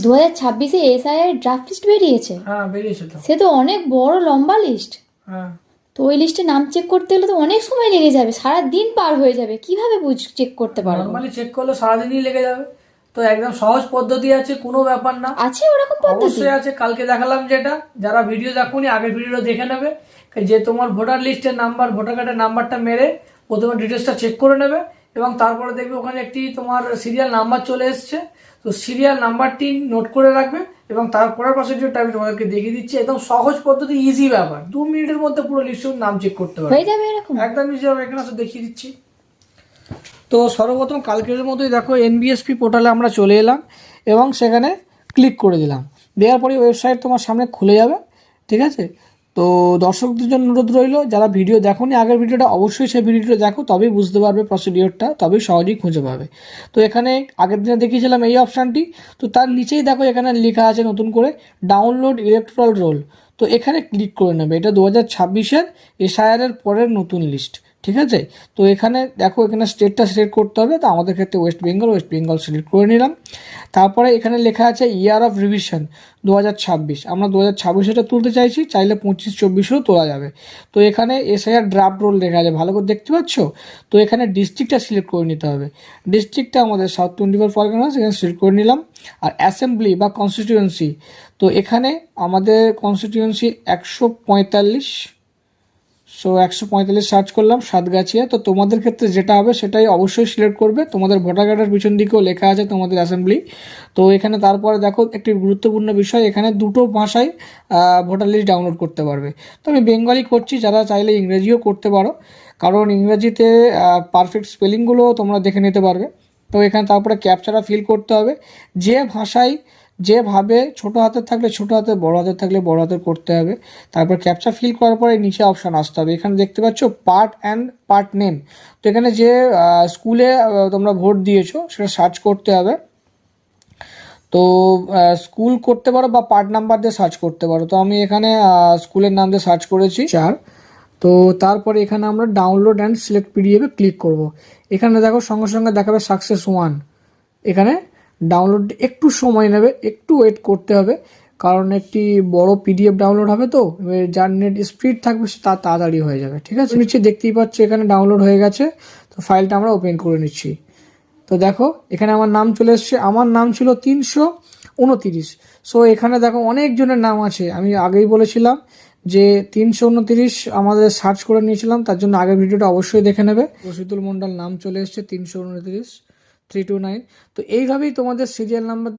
2026-এ SIR draft list বেরিয়েছে। হ্যাঁ বেরিয়েছে তো। সে তো অনেক বড় লম্বা লিস্ট। হ্যাঁ তো ওই লিস্টে নাম চেক করতে গেলে তো অনেক সময় লেগে যাবে, সারা দিন পার হয়ে যাবে, কিভাবে চেক করতে পারবো? নর্মালি চেক করলে সারাদিনই লেগে যাবে। তো একদম সহজ পদ্ধতি আছে, কোনো ব্যাপার না। আছে ওরকম পদ্ধতি? অবশ্যই আছে, কালকে দেখালাম যেটা। যারা ভিডিও দেখোনি আগের ভিডিওটা দেখে নেবে, যে তোমার ভোটার লিস্টের নাম্বার, ভোটার কার্ডের নাম্বারটা মেরে প্রথমে ডিটেলসটা চেক করে নেবে, এবং তারপরে দেখবে ওখানে একটি তোমার সিরিয়াল নাম্বার চলে এসছে। তো সিরিয়াল নাম্বারটি নোট করে রাখবে, এবং তারপরের প্রসিডিওরটা আমি তোমাদেরকে দেখিয়ে দিচ্ছি। একদম সহজ পদ্ধতি, ইজি ব্যাপার, 2 মিনিটের মধ্যে পুরো লিস্টের নাম চেক করতে পারবে। হয়ে যাবে এরকম? একদম ইজি হবে, এখানে আসলে দেখিয়ে দিচ্ছি। তো সর্বপ্রথম কালকের মতোই দেখো এনবিএসপি পোর্টালে আমরা চলে এলাম, এবং সেখানে ক্লিক করে দিলাম। দেওয়ার পরে ওয়েবসাইট তোমার সামনে খুলে যাবে, ঠিক আছে? তো দর্শকদের জন্য অনুরোধ রইল, যারা ভিডিও দেখোনি আগের ভিডিওটা, অবশ্যই সেই ভিডিওটা দেখো, তবেই বুঝতে পারবে প্রসিডিওরটা, তবেই সহজেই খুঁজে পাবে। তো এখানে আগের দিনে দেখিয়েছিলাম এই অপশানটি, তো তার নিচেই দেখো এখানে লেখা আছে নতুন করে ডাউনলোড ইলেকট্রাল রোল। তো এখানে ক্লিক করে নেবে, এটা 2026-এর এসআইআর পরের নতুন লিস্ট, ঠিক আছে? তো এখানে দেখো এখানে স্টেটটা সিলেক্ট করতে হবে, তো আমাদের ক্ষেত্রে ওয়েস্ট বেঙ্গল সিলেক্ট করে নিলাম। তারপরে এখানে লেখা আছে ইয়ার অফ রিভিশন 2026, আমরা 2026 তুলতে চাইছি, চাইলে 25-24-ও তোলা যাবে। তো এখানে এসআইআর ড্রাফট রোল লেখা আছে, ভালো করে দেখতে পাচ্ছ? তো এখানে ডিস্ট্রিক্টটা সিলেক্ট করে নিতে হবে। ডিস্ট্রিক্টটা আমাদের সাউথ 24 পরগনাস, এখানে সিলেক্ট করে নিলাম। আর অ্যাসেম্বলি বা কনস্টিটিউয়েন্সি, তো এখানে আমাদের কনস্টিটিউয়েন্সি 145, 145 সার্চ করলাম, সাতগাছিয়া। তো তোমাদের ক্ষেত্রে যেটা হবে সেটাই অবশ্যই সিলেক্ট করবে। তোমাদের ভোটার কার্ডের পিছন দিকেও লেখা আছে তোমাদের অ্যাসেম্বলি। তো এখানে তারপরে দেখো একটি গুরুত্বপূর্ণ বিষয়, এখানে দুটো ভাষায় ভোটার লিস্ট ডাউনলোড করতে পারবে। তো আমি বেঙ্গলি করছি, যারা চাইলে ইংরেজিও করতে পারো, কারণ ইংরেজিতে পারফেক্ট স্পেলিংগুলো তোমরা দেখে নিতে পারবে। তো এখানে তারপরে ক্যাপচাটা ফিল করতে হবে, যে ভাষায় যেভাবে ছোটো হাতের থাকলে ছোটো হাতের, বড় হাতের থাকলে বড় হাতের করতে হবে। তারপর ক্যাপচা ফিল করার পরে নিচে অপশান আসতে হবে, এখানে দেখতে পাচ্ছ পার্ট অ্যান্ড পার্ট নেম। তো এখানে যে স্কুলে তোমরা ভোট দিয়েছো সেটা সার্চ করতে হবে। তো স্কুল করতে পারো বা পার্ট নাম্বার দিয়ে সার্চ করতে পারো। তো আমি এখানে স্কুলের নাম দিয়ে সার্চ করেছি 4। তো তারপরে এখানে আমরা ডাউনলোড অ্যান্ড সিলেক্ট পিডিএফে ক্লিক করব। এখানে দেখো সঙ্গে সঙ্গে দেখাবে সাকসেস 1। এখানে ডাউনলোড একটু সময় নেবে, একটু ওয়েট করতে হবে, কারণ একটি বড় পিডিএফ ডাউনলোড হবে। তো যার নেট স্পিড থাকবে সে তাড়াতাড়ি হয়ে যাবে, ঠিক আছে? নিচে দেখতেই পাচ্ছ এখানে ডাউনলোড হয়ে গেছে। তো ফাইলটা আমরা ওপেন করে নিচ্ছি। তো দেখো এখানে আমার নাম চলে এসছে, আমার নাম ছিল 329। সো এখানে দেখো অনেকজনের নাম আছে, আমি আগেই বলেছিলাম যে 329 আমাদের সার্চ করে নিয়েছিলাম, তার জন্য আগের ভিডিওটা অবশ্যই দেখে নেবে। রশিদুল মন্ডল নাম চলে এসছে 329 329। তো এইভাবেই তোমাদের সিরিয়াল নাম্বার